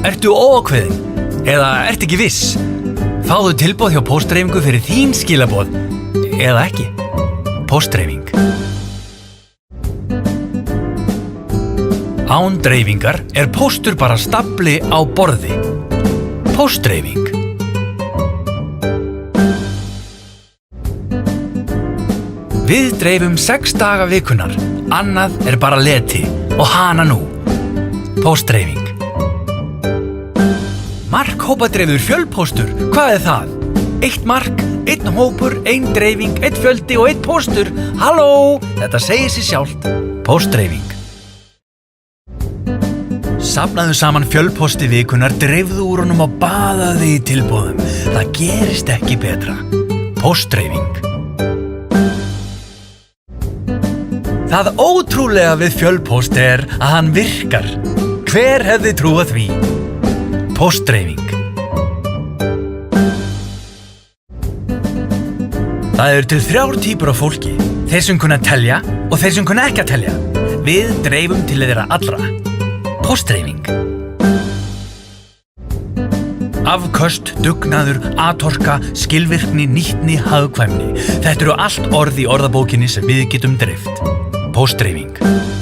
Ertu óákveðin? Eða ertu ekki viss? Fáðu tilboð hjá Póstdreifingu fyrir þín skilaboð. Eða ekki. Póstdreifing. Án dreifingar póstur bara stafli á borði. Póstdreifing. Við dreifum 6 daga vikunnar. Annað bara leti og hana nú. Póstdreifing. Markhópadreifður fjölpóstur, hvað það? 1 mark, 1 hópur, 1 dreifing, 1 fjöldi og 1 póstur. Halló, þetta segir sig sjálft. Póstdreifing. Safnaðu saman fjölpósti vikunnar, dreifðu úr honum og baðaðu í tilboðum. Það gerist ekki betra. Póstdreifing. Það ótrúlega við fjölpóst að hann virkar. Hver hefði trúað því? Póstdreifing. Það til 3 típur af fólki. Þeir sem kunna telja og þeir sem kunna ekki að telja. Við dreifum til þeirra allra. Póstdreifing. Afköst, dugnaður, atorka, skilvirkni, nýtni, hagkvæmni. Þetta allt orð í orðabókinni sem við getum dreift. Póstdreifing.